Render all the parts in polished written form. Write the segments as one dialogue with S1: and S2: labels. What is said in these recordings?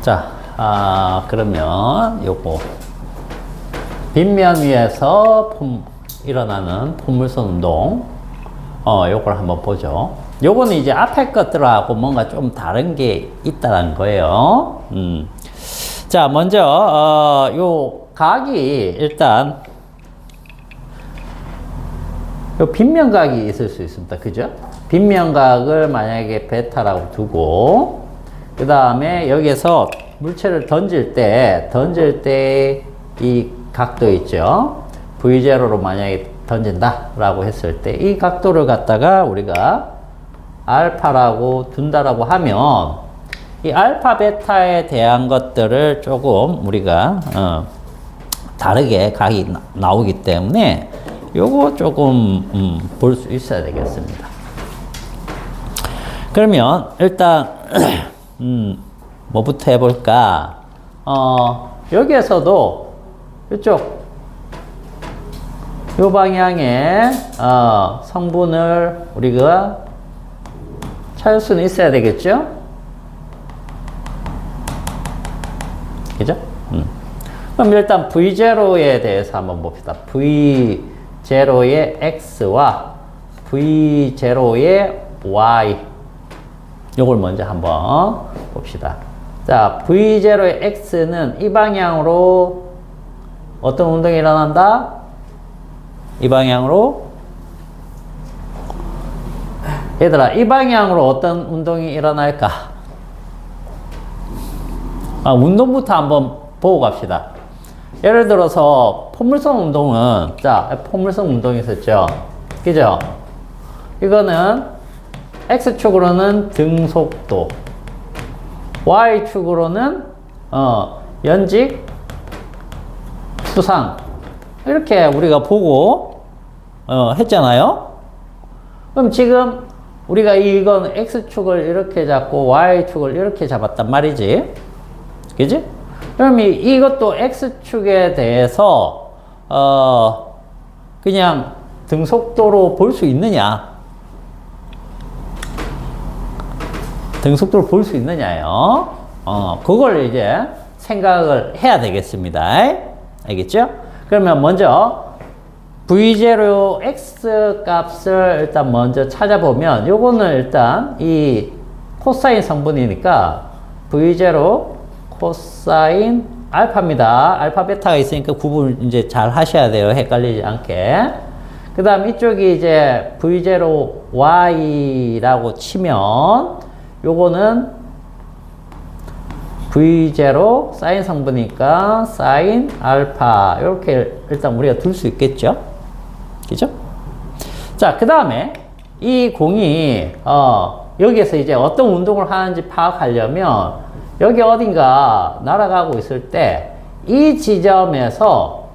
S1: 자, 그러면 요거 빗면 위에서 일어나는 포물선 운동, 요걸 한번 보죠. 요거는 이제 앞에 것들하고 뭔가 좀 다른 게 있다는 거예요. 자, 먼저 요 각이 일단 요 빗면각이 있을 수 있습니다. 그죠? 빗면각을 만약에 베타라고 두고, 그 다음에 여기서 물체를 던질 때 이 각도 있죠? V0로 만약에 던진다 라고 했을 때 이 각도를 갖다가 우리가 알파라고 둔다라고 하면 이 알파 베타에 대한 것들을 조금 우리가 다르게 각이 나오기 때문에 요거 조금 볼 수 있어야 되겠습니다. 그러면 일단 뭐부터 해볼까? 여기에서도 이쪽 요 방향의 성분을 우리가 찾을 수는 있어야 되겠죠? 그죠? 그럼 일단 V0에 대해서 한번 봅시다. V0의 X와 V0의 Y. 요걸 먼저 한번 봅시다. 자, V0의 X는 이 방향으로 어떤 운동이 일어난다? 이 방향으로, 얘들아, 이 방향으로 어떤 운동이 일어날까? 운동부터 한번 보고 갑시다. 예를 들어서 포물선 운동은, 자, 포물선 운동이 있었죠? 그죠? 이거는 X축으로는 등속도, Y축으로는 연직, 수상, 이렇게 우리가 보고 했잖아요. 그럼 지금 우리가 이건 X축을 이렇게 잡고 Y축을 이렇게 잡았단 말이지. 그지? 그럼 이것도 X축에 대해서 그냥 등속도로 볼 수 있느냐? 등속도를 볼 수 있느냐요? 그걸 이제 생각을 해야 되겠습니다. 알겠죠? 그러면 먼저 V0 X 값을 일단 먼저 찾아보면 요거는 일단 이 코사인 성분이니까 V0 코사인 알파입니다. 알파 베타가 있으니까 구분 이제 잘 하셔야 돼요. 헷갈리지 않게. 그 다음 이쪽이 이제 V0 Y라고 치면 요거는 V0 사인 성분이니까 사인 알파 이렇게 일단 우리가 둘 수 있겠죠? 그죠? 자, 그 다음에 이 공이 여기에서 이제 어떤 운동을 하는지 파악하려면 여기 어딘가 날아가고 있을 때 이 지점에서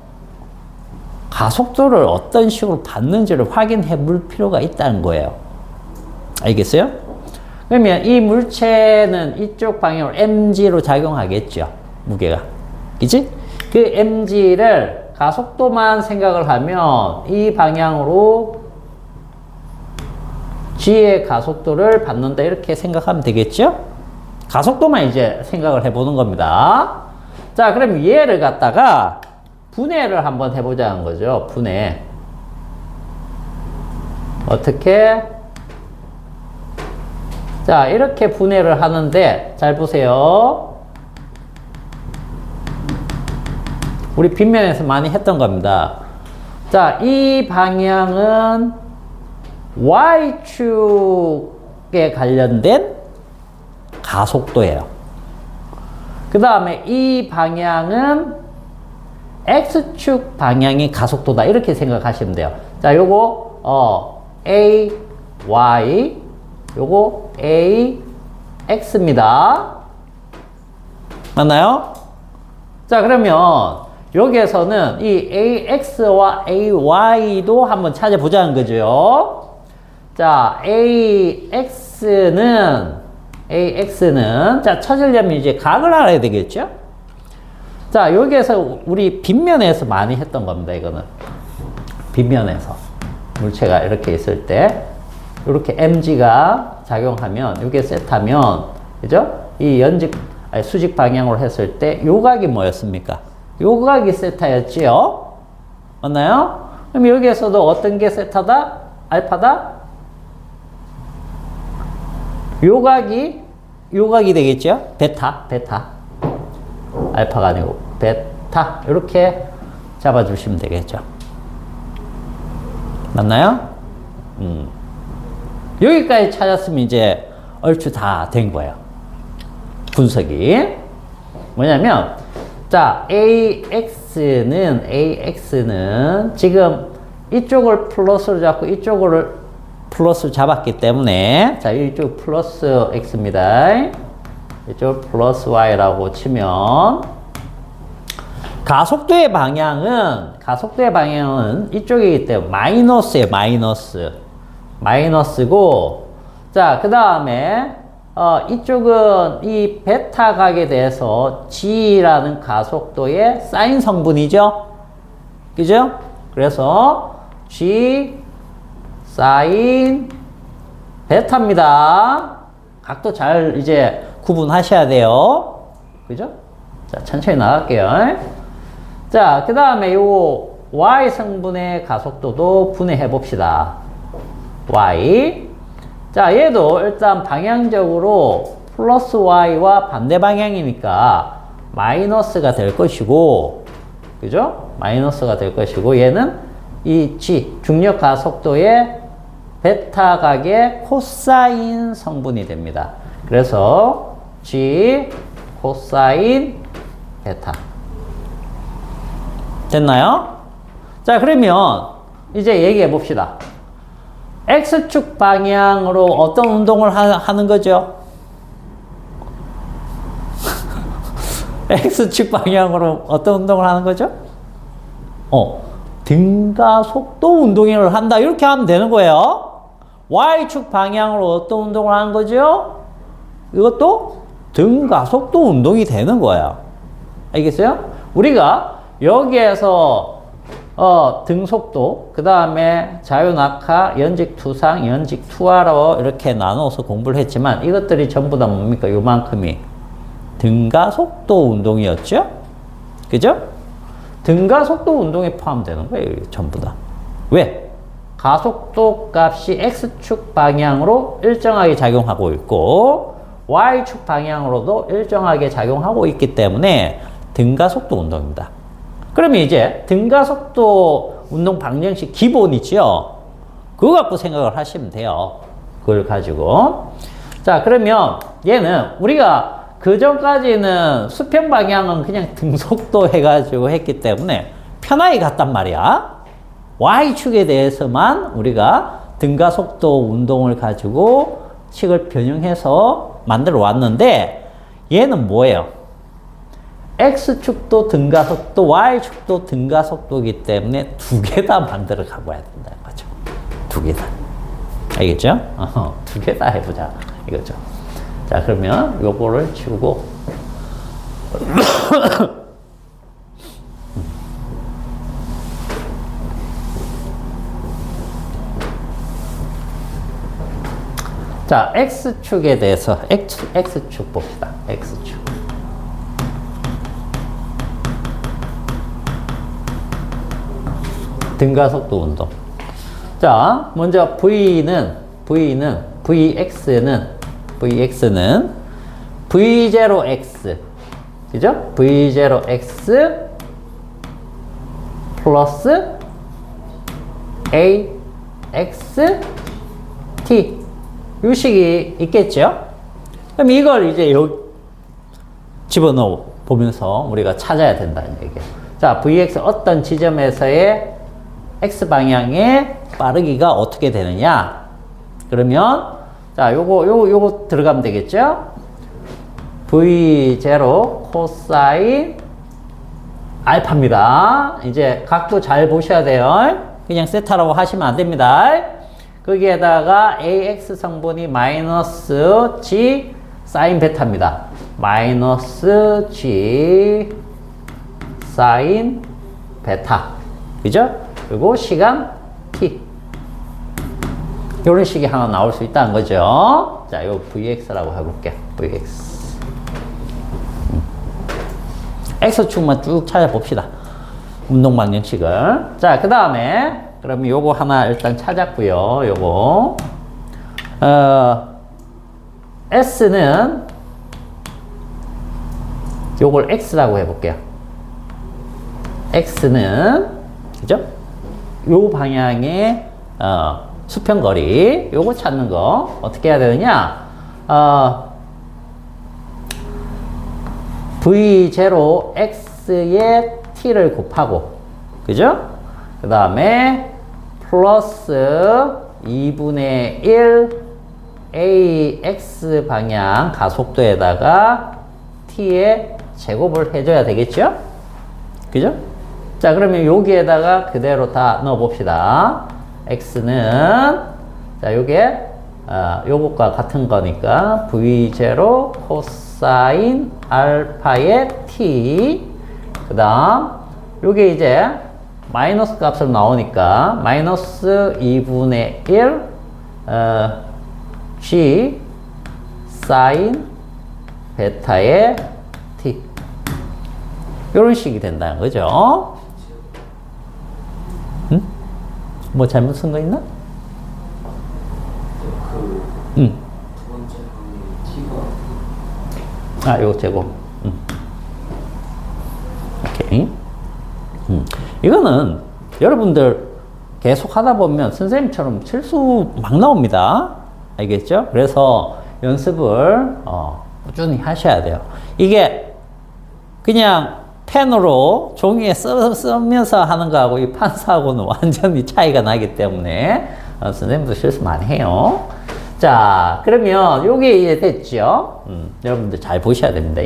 S1: 가속도를 어떤 식으로 받는지를 확인해 볼 필요가 있다는 거예요. 알겠어요? 그러면 이 물체는 이쪽 방향으로 mg로 작용하겠죠. 무게가. 그치? 그 mg를 가속도만 생각을 하면 이 방향으로 g의 가속도를 받는다 이렇게 생각하면 되겠죠? 가속도만 이제 생각을 해보는 겁니다. 자, 그럼 얘를 갖다가 분해를 한번 해보자는 거죠. 분해. 어떻게? 자, 이렇게 분해를 하는데 잘 보세요. 우리 빗면에서 많이 했던 겁니다. 자, 이 방향은 Y축에 관련된 가속도예요. 그 다음에 이 방향은 X축 방향의 가속도다. 이렇게 생각하시면 돼요. 자, 요거, A, Y, 요거 A, X입니다. 맞나요? 자, 그러면 여기에서는 이 AX와 AY도 한번 찾아보자는 거죠. 자, AX는 자, 찾으려면 이제 각을 알아야 되겠죠? 자, 여기에서 우리 빗면에서 많이 했던 겁니다. 이거는 빗면에서 물체가 이렇게 있을 때 이렇게 mg가 작용하면, 이게 세트하면, 그죠? 이 연직, 아니, 수직 방향으로 했을 때 요각이 뭐였습니까? 요각이 세타였지요? 맞나요? 그럼 여기에서도 어떤 게 세타다? 알파다? 요각이 되겠죠? 베타. 알파가 아니고 베타. 이렇게 잡아주시면 되겠죠. 맞나요? 여기까지 찾았으면 이제 얼추 다 된 거예요. 분석이. 뭐냐면, 자, AX는 지금 이쪽을 플러스로 잡고 이쪽을 플러스로 잡았기 때문에, 자, 이쪽 플러스 X입니다. 이쪽 플러스 Y라고 치면, 가속도의 방향은 이쪽이기 때문에 마이너스예요, 마이너스고, 자, 그 다음에, 이쪽은 이 베타 각에 대해서 G라는 가속도의 사인 성분이죠? 그죠? 그래서 G 사인 베타입니다. 각도 잘 이제 구분하셔야 돼요. 그죠? 자, 천천히 나갈게요. 자, 그 다음에 요 Y 성분의 가속도도 분해해 봅시다. Y. 자, 얘도 일단 방향적으로 플러스 Y와 반대 방향이니까 마이너스가 될 것이고, 그죠? 마이너스가 될 것이고, 얘는 이 G, 중력 가속도의 베타 각의 코사인 성분이 됩니다. 그래서 G 코사인 베타. 됐나요? 자, 그러면 이제 얘기해 봅시다. X축 방향으로 어떤 운동을 하는 거죠? X축 방향으로 어떤 운동을 하는 거죠? 등가 속도 운동을 한다. 이렇게 하면 되는 거예요. Y축 방향으로 어떤 운동을 하는 거죠? 이것도 등가 속도 운동이 되는 거예요. 알겠어요? 우리가 여기에서 등속도, 그 다음에 자유낙하, 연직투상, 연직투하로 이렇게 나눠서 공부를 했지만 이것들이 전부 다 뭡니까? 요만큼이 등가속도 운동이었죠? 그죠? 등가속도 운동에 포함되는 거예요. 전부 다. 왜? 가속도 값이 X축 방향으로 일정하게 작용하고 있고 Y축 방향으로도 일정하게 작용하고 있기 때문에 등가속도 운동입니다. 그러면 이제 등가속도 운동 방정식 기본 있죠? 그거 갖고 생각을 하시면 돼요. 그걸 가지고. 자, 그러면 얘는 우리가 그 전까지는 수평 방향은 그냥 등속도 해가지고 했기 때문에 편하게 갔단 말이야. Y축에 대해서만 우리가 등가속도 운동을 가지고 식을 변형해서 만들어 왔는데 얘는 뭐예요? X축도 등가속도, Y축도 등가속도이기 때문에 두 개 다 만들어 가봐야 된다는 거죠. 두 개 다. 알겠죠? 두 개 다 해보자. 이거죠. 자, 그러면 요거를 치우고. 자, X축에 대해서, X축 봅시다. X축. 등가속도 운동. 자, 먼저 Vx는 V0x, 그죠? V0x 플러스 AXT. 이 식이 있겠죠? 그럼 이걸 이제 여기 집어넣어 보면서 우리가 찾아야 된다는 얘기예요. 자, Vx 어떤 지점에서의 X방향의 빠르기가 어떻게 되느냐? 그러면, 자, 요거 들어가면 되겠죠? V0 코사인 알파입니다. 이제 각도 잘 보셔야 돼요. 그냥 세타라고 하시면 안 됩니다. 거기에다가 AX 성분이 마이너스 G 사인 베타입니다. 마이너스 G 사인 베타. 그죠? 그리고 시간 t. 이런 식이 하나 나올 수 있다는 거죠. 자, 이거 Vx라고 해볼게. Vx. X축만 쭉 찾아봅시다. 운동 방정식을. 자, 그 다음에, 그럼 요거 하나 일단 찾았고요. 요거. S는 요걸 X라고 해볼게요. X는, 그죠? 요 방향의, 수평거리. 요거 찾는 거. 어떻게 해야 되느냐? V0X에 T를 곱하고, 그죠? 그 다음에, 플러스 2분의 1 AX 방향 가속도에다가 T의 제곱을 해줘야 되겠죠? 그죠? 자, 그러면 여기에다가 그대로 다 넣어 봅시다. X는, 자, 요게, 요것과 같은 거니까 V0 코사인 알파의 T. 그 다음, 요게 이제 마이너스 값으로 나오니까 마이너스 2분의 1 G 사인 베타의 T. 이런 식이 된다는 거죠. 응? 뭐 잘못 쓴 거 있나?
S2: 두 번째 T가
S1: 요거 제곱. 오케이. 이거는 여러분들 계속 하다 보면 선생님처럼 실수 막 나옵니다. 알겠죠? 그래서 연습을 꾸준히 하셔야 돼요. 이게 그냥 펜으로 종이에 쓰면서 하는 거하고 이 판사하고는 완전히 차이가 나기 때문에 선생님도 실수 많이 해요. 자, 그러면 요게 이제 됐죠? 여러분들 잘 보셔야 됩니다.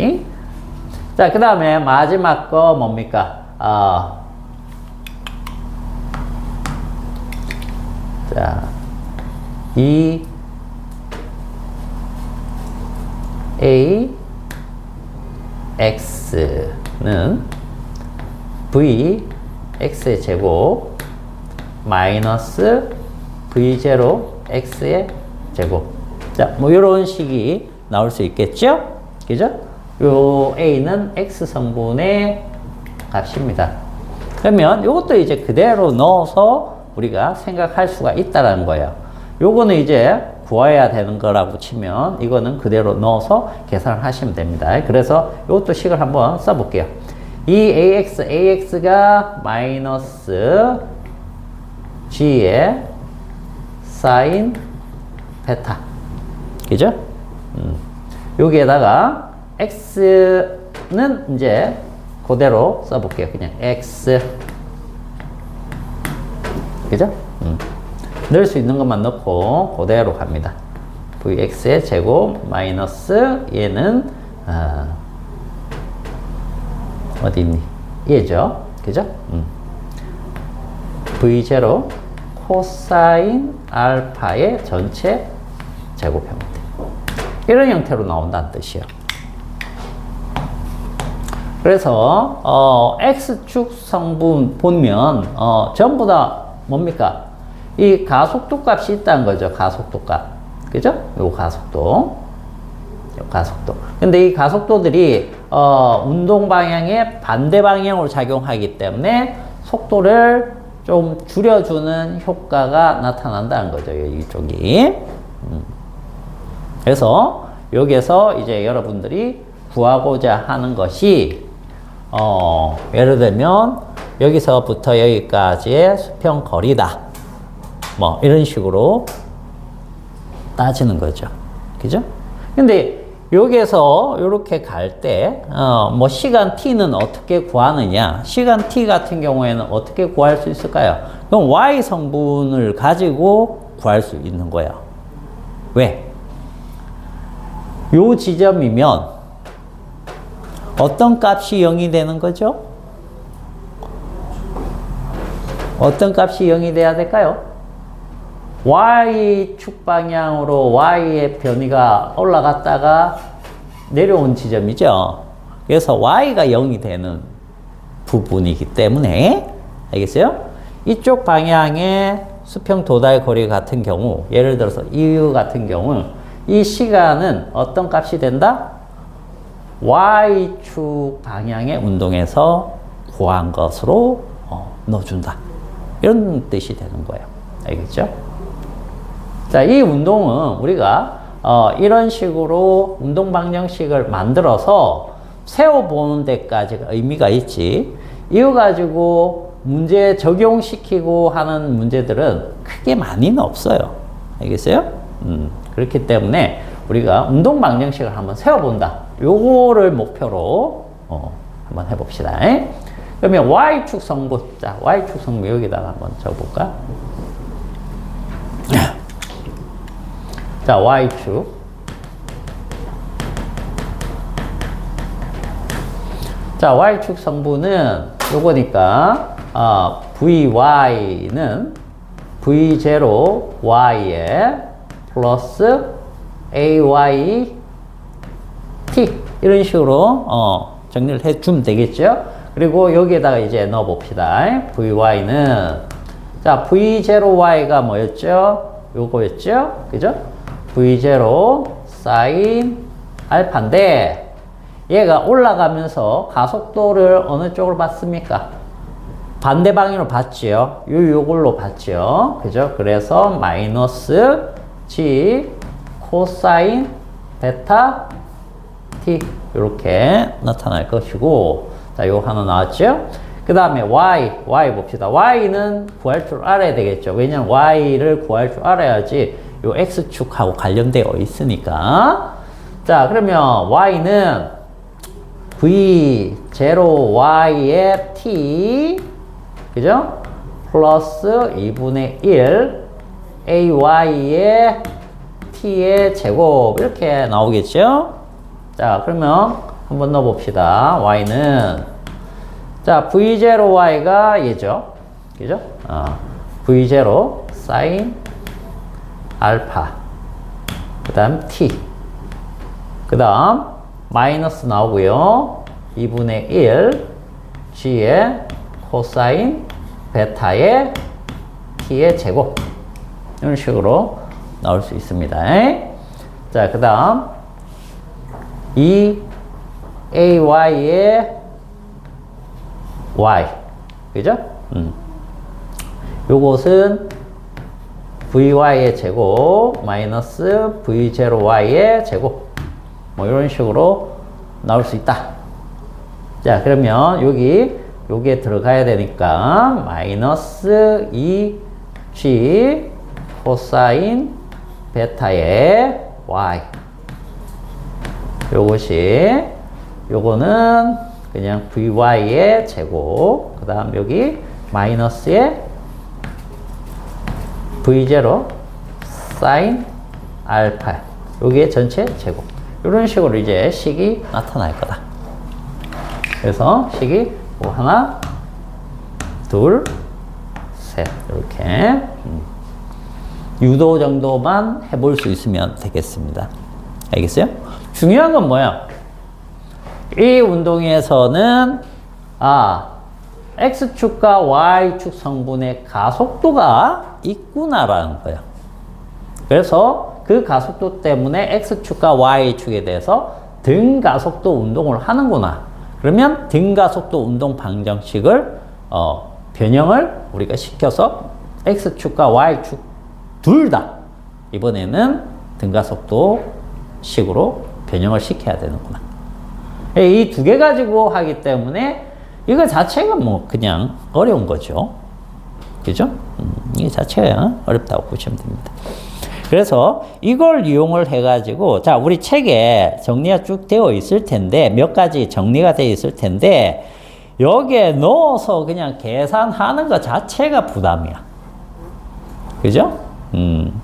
S1: 자, 그 다음에 마지막 거 뭡니까? 자, 이 A X는 V X의 제곱 마이너스 V0 X의 제곱. 자, 뭐 이런 식이 나올 수 있겠죠? 그죠? 요 A는 X 성분의 값입니다. 그러면 이것도 이제 그대로 넣어서 우리가 생각할 수가 있다는 거예요. 요거는 이제 구해야 되는 거라고 치면 이거는 그대로 넣어서 계산을 하시면 됩니다. 그래서 이것도 식을 한번 써볼게요. 이 AX가 마이너스 G의 사인 베타. 그죠? 여기에다가 X는 이제 그대로 써볼게요. 그냥 X. 그죠? 넣을 수 있는 것만 넣고 그대로 갑니다. Vx의 제곱 마이너스 얘는 어디 있니? 얘죠. 그죠? V0 코사인 알파의 전체 제곱 형태. 이런 형태로 나온다는 뜻이에요. 그래서 X축 성분 보면 전부 다 뭡니까? 이 가속도 값이 있다는 거죠. 가속도 값. 그죠? 요 가속도. 요 가속도. 근데 이 가속도들이 운동 방향의 반대 방향으로 작용하기 때문에 속도를 좀 줄여주는 효과가 나타난다는 거죠. 이쪽이. 그래서 여기에서 이제 여러분들이 구하고자 하는 것이 예를 들면 여기서부터 여기까지의 수평 거리다. 뭐 이런 식으로 따지는 거죠. 그죠? 근데 여기에서 이렇게 갈 때 뭐 시간 t는 어떻게 구하느냐? 시간 t 같은 경우에는 어떻게 구할 수 있을까요? 그럼 y 성분을 가지고 구할 수 있는 거예요. 왜? 요 지점이면 어떤 값이 0이 되는 거죠? 어떤 값이 0이 돼야 될까요? Y축 방향으로 Y의 변이가 올라갔다가 내려온 지점이죠. 그래서 Y가 0이 되는 부분이기 때문에, 알겠어요? 이쪽 방향의 수평 도달 거리 같은 경우, 예를 들어서 EU 같은 경우, 이 시간은 어떤 값이 된다? Y축 방향의 운동에서 구한 것으로 넣어준다. 이런 뜻이 되는 거예요. 알겠죠? 자, 이 운동은 우리가 이런 식으로 운동 방정식을 만들어서 세워보는 데까지가 의미가 있지. 이거 가지고 문제 적용시키고 하는 문제들은 크게 많이는 없어요. 알겠어요? 그렇기 때문에 우리가 운동 방정식을 한번 세워본다. 요거를 목표로 한번 해봅시다. 그러면 Y축 성분. 자, Y축 성분 여기다가 한번 적어볼까? 자, Y축. 자, Y축 성분은 요거니까, VY는 V0Y에 플러스 AY T. 이런 식으로, 정리를 해주면 되겠죠? 그리고 여기에다가 이제 넣어 봅시다. VY는, 자, V0Y가 뭐였죠? 요거였죠? 그죠? V0 사인 알파인데, 얘가 올라가면서 가속도를 어느 쪽으로 받습니까? 반대 방향으로 받지요. 요걸로 받지요. 그죠? 그래서 마이너스 G 코사인 베타 T 이렇게 나타날 것이고, 자, 요 하나 나왔죠? 그 다음에 Y 봅시다. Y는 구할 줄 알아야 되겠죠. 왜냐면 Y를 구할 줄 알아야지 요 X축하고 관련되어 있으니까. 자, 그러면 Y는 V0Y의 T, 그죠? 플러스 2분의 1 AY의 T의 제곱 이렇게 나오겠죠? 자, 그러면 한번 넣어봅시다. Y는, 자, V0Y가 얘죠? 그죠? V0 사인 알파, 그 다음 T, 그 다음 마이너스 나오고요. 2분의 1 G의 코사인 베타의 T의 제곱 이런 식으로 나올 수 있습니다. 자, 그 다음 이 AY의 Y, 그죠? 요것은 VY의 제곱 마이너스 V0Y의 제곱 뭐 이런 식으로 나올 수 있다. 자, 그러면 여기에 들어가야 되니까 마이너스 2G 코사인 베타의 Y, 요거는 그냥 VY의 제곱, 그 다음 여기 마이너스의 V0 사인 알파, 여기에 전체 제곱. 이런 식으로 이제 식이 나타날 거다. 그래서 식이 뭐 하나, 둘, 셋 이렇게 유도 정도만 해볼 수 있으면 되겠습니다. 알겠어요? 중요한 건 뭐야? 이 운동에서는 X축과 Y축 성분의 가속도가 있구나라는 거예요. 그래서 그 가속도 때문에 X축과 Y축에 대해서 등가속도 운동을 하는구나. 그러면 등가속도 운동 방정식을 변형을 우리가 시켜서 X축과 Y축 둘 다 이번에는 등가속도 식으로 변형을 시켜야 되는구나. 이 두 개 가지고 하기 때문에 이거 자체가 뭐 그냥 어려운 거죠. 그죠? 이 자체가 어렵다고 보시면 됩니다. 그래서 이걸 이용을 해가지고, 자, 우리 책에 정리가 쭉 되어 있을 텐데, 몇 가지 정리가 되어 있을 텐데, 여기에 넣어서 그냥 계산하는 것 자체가 부담이야. 그죠?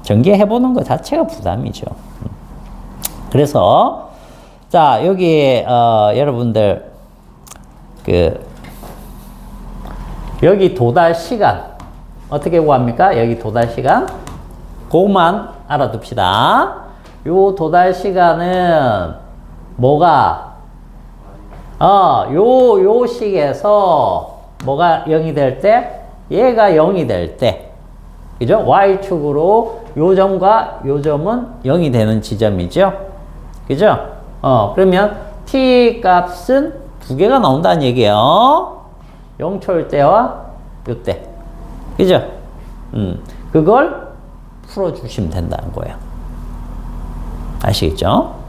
S1: 전개해보는 것 자체가 부담이죠. 그래서, 자, 여기, 여러분들, 여기 도달 시간, 어떻게 구합니까? 여기 도달 시간? 그것만 알아둡시다. 요 도달 시간은 뭐가 요 식에서 뭐가 0이 될 때, 얘가 0이 될 때, 그죠? Y축으로 요 점과 요 점은 0이 되는 지점이죠. 그죠? 그러면 t 값은 두 개가 나온다는 얘기예요. 0초일 때와 이때. 그죠? 그걸 풀어주시면 된다는 거예요. 아시겠죠?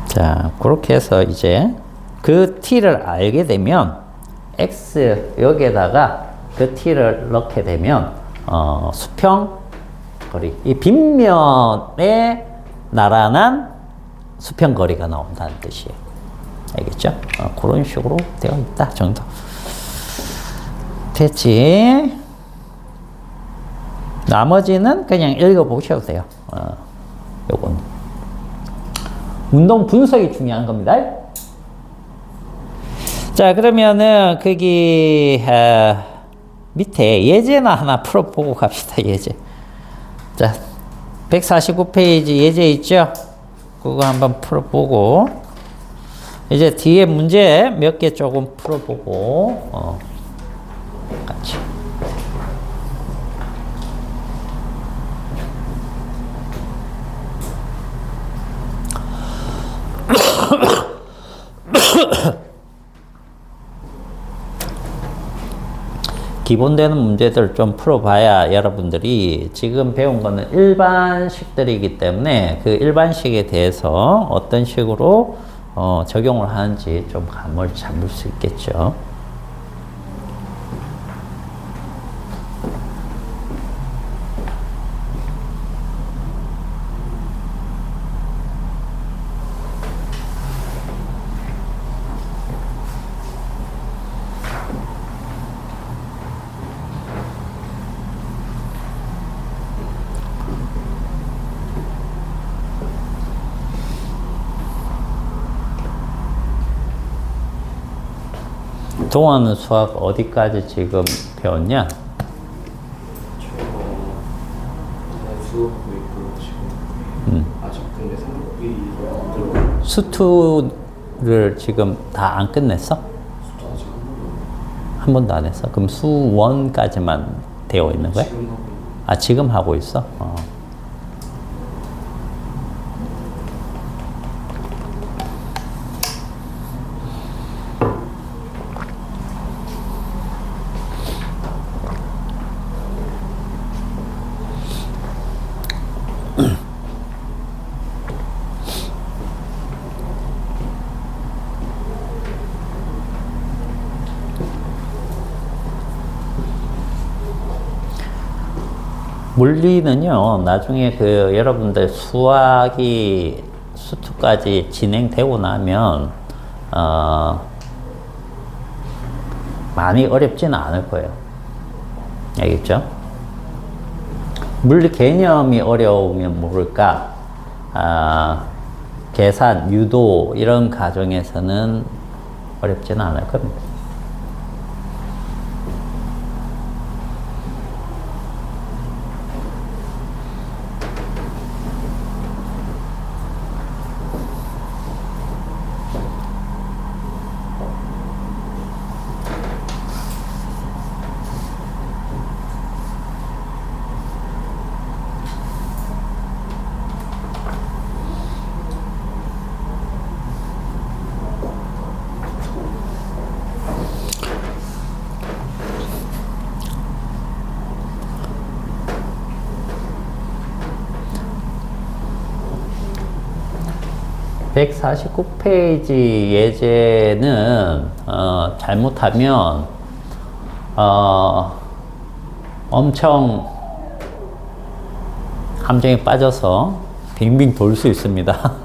S1: 자, 그렇게 해서 이제 그 t를 알게 되면 x 여기에다가 그 t를 넣게 되면 수평 거리, 이 빗면에 나란한 수평 거리가 나온다는 뜻이에요. 알겠죠? 그런 식으로 되어 있다 정도. 됐지? 나머지는 그냥 읽어보셔도 돼요. 요건 운동 분석이 중요한 겁니다. 자, 그러면은 거기 밑에 예제나 하나 풀어보고 갑시다. 예제. 자, 149페이지 예제 있죠? 그거 한번 풀어보고 이제 뒤에 문제 몇 개 조금 풀어보고 같이. 기본되는 문제들 좀 풀어봐야 여러분들이 지금 배운 거는 일반식들이기 때문에 그 일반식에 대해서 어떤 식으로 적용을 하는지 좀 감을 잡을 수 있겠죠. 동아는 수학 어디까지 지금 배웠냐?
S2: 제가 수업하고 있고 지금 아직 근데 생각이 안 들어요.
S1: 수투를 지금 다 안 끝냈어?
S2: 수도 아직
S1: 한 번도 안 했어? 그럼 수원까지만 되어 있는 거야?
S2: 지금 하고
S1: 아, 지금 하고 있어? 물리는요, 나중에 그 여러분들 수학이 수투까지 진행되고 나면 많이 어렵지는 않을 거예요. 알겠죠? 물리 개념이 어려우면 모를까, 계산, 유도 이런 과정에서는 어렵지는 않을 겁니다. (149페이지) 예제는 잘못하면 엄청 함정에 빠져서 빙빙 돌 수 있습니다.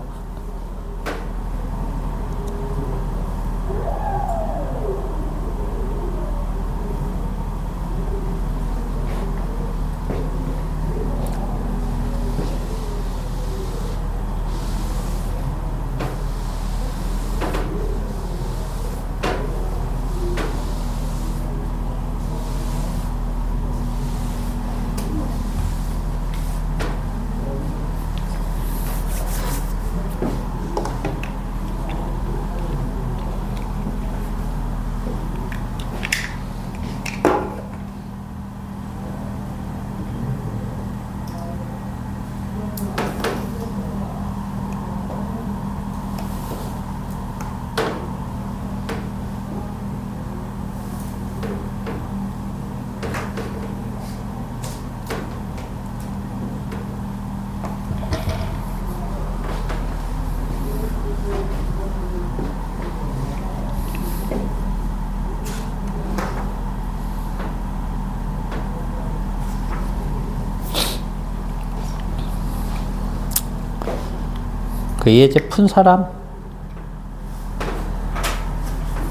S1: 그 예제 푼 사람?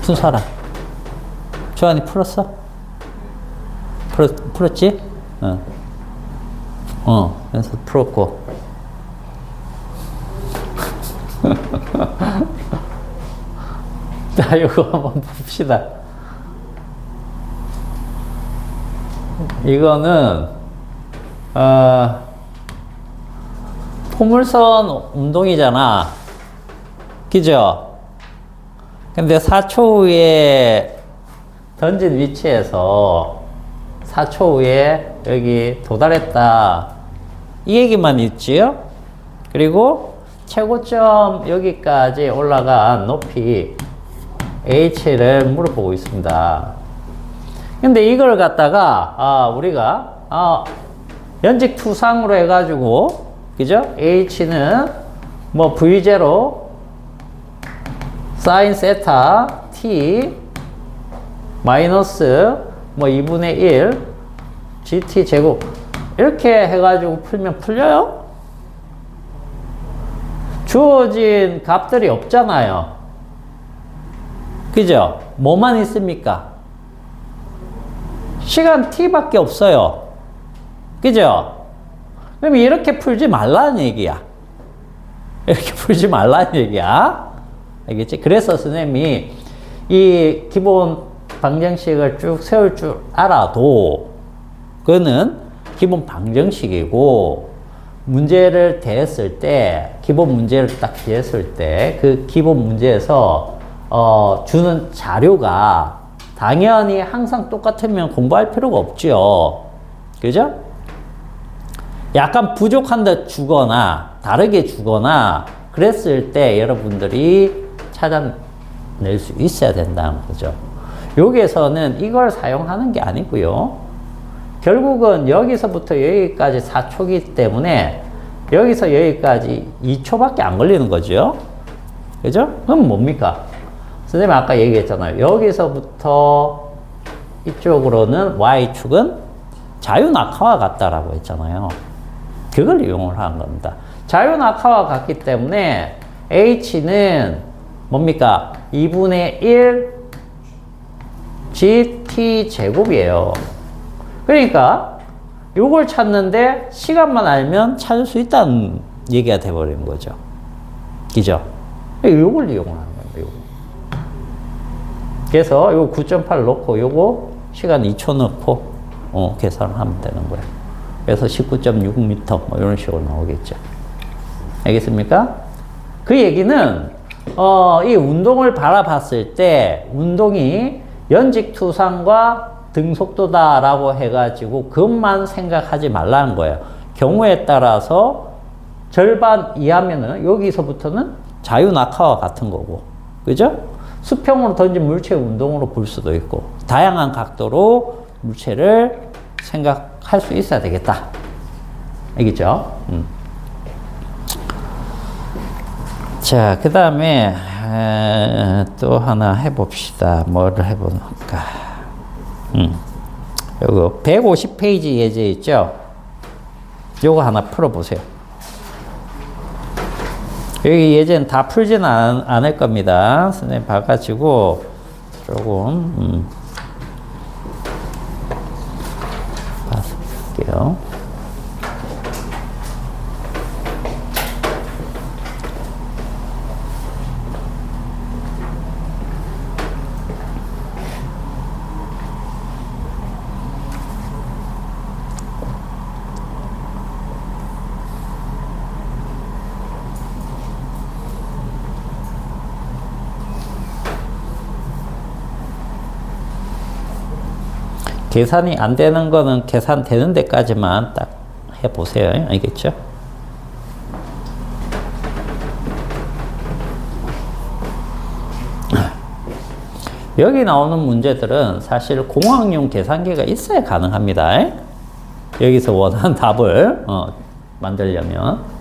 S1: 푼 사람. 조한이 풀었어? 풀었지? 그래서 풀었고. 자, 이거 한번 봅시다. 이거는, 포물선 운동이잖아. 그죠? 근데 4초 후에 던진 위치에서 4초 후에 여기 도달했다. 이 얘기만 있지요? 그리고 최고점 여기까지 올라간 높이 h를 물어보고 있습니다. 근데 이걸 갖다가 우리가 연직 투상으로 해가지고 그죠? h는 뭐 v0 사인 세타 t 마이너스 뭐 2분의 1 gt 제곱 이렇게 해가지고 풀면 풀려요? 주어진 값들이 없잖아요. 그죠? 뭐만 있습니까? 시간 t밖에 없어요. 그죠? 그럼 이렇게 풀지 말라는 얘기야. 이렇게 풀지 말라는 얘기야. 알겠지? 그래서 선생님이 이 기본 방정식을 쭉 세울 줄 알아도 그거는 기본 방정식이고 문제를 대했을 때 기본 문제를 딱 대했을 때 그 기본 문제에서 주는 자료가 당연히 항상 똑같으면 공부할 필요가 없죠. 그죠? 약간 부족한데 주거나 다르게 주거나 그랬을 때 여러분들이 찾아낼 수 있어야 된다는 거죠. 여기에서는 이걸 사용하는 게 아니고요. 결국은 여기서부터 여기까지 4초이기 때문에 여기서 여기까지 2초밖에 안 걸리는 거죠. 그죠? 그럼 뭡니까? 선생님 아까 얘기했잖아요. 여기서부터 이쪽으로는 Y축은 자유낙하와 같다라고 했잖아요. 그걸 이용을 하는 겁니다. 자유낙하와 같기 때문에 H는 뭡니까? 2분의 1 GT 제곱이에요. 그러니까 요걸 찾는데 시간만 알면 찾을 수 있다는 얘기가 돼버리는 거죠. 그죠? 요걸 이용을 하는 겁니다. 요거. 그래서 요거 9.8 넣고 요거 시간 2초 넣고 계산을 하면 되는 거예요. 그래서 19.6m 뭐 이런 식으로 나오겠죠. 알겠습니까? 그 얘기는 이 운동을 바라봤을 때 운동이 연직투상과 등속도다라고 해가지고 그것만 생각하지 말라는 거예요. 경우에 따라서 절반 이하면은 여기서부터는 자유낙하와 같은 거고, 그죠? 수평으로 던진 물체 운동으로 볼 수도 있고 다양한 각도로 물체를 생각할 수 있어야 되겠다. 알겠죠? 자, 그 다음에 또 하나 해봅시다. 뭐를 해볼까? 요거 150페이지 예제 있죠? 요거 하나 풀어보세요. 여기 예제는 다 풀지는 않을 겁니다. 선생님 봐가지고 조금 봐서 볼게요. 계산이 안 되는 거는 계산되는 데까지만 딱 해보세요. 알겠죠? 여기 나오는 문제들은 사실 공학용 계산기가 있어야 가능합니다. 여기서 원하는 답을 만들려면.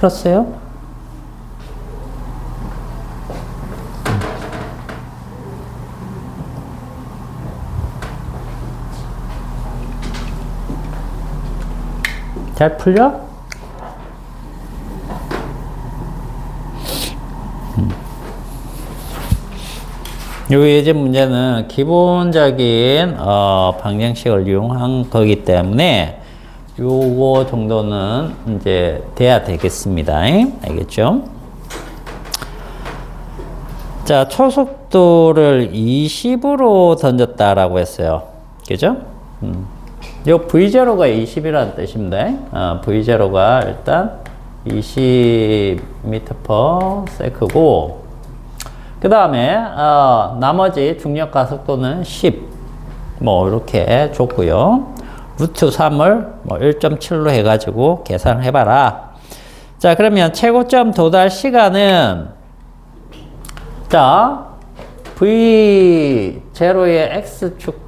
S1: 풀었어요? 잘 풀려? 요 예제 문제는 기본적인 방정식을 이용한 거기 때문에 요거 정도는 이제 돼야 되겠습니다. 알겠죠? 자, 초속도를 20으로 던졌다라고 했어요. 그죠? 요 V0가 20이라는 뜻입니다. V0가 일단 20m/s고, 그 다음에, 나머지 중력 가속도는 10. 뭐, 이렇게 줬고요. 루트 3을 뭐 1.7로 해가지고 계산을 해봐라. 자, 그러면 최고점 도달 시간은, 자, V0의 X축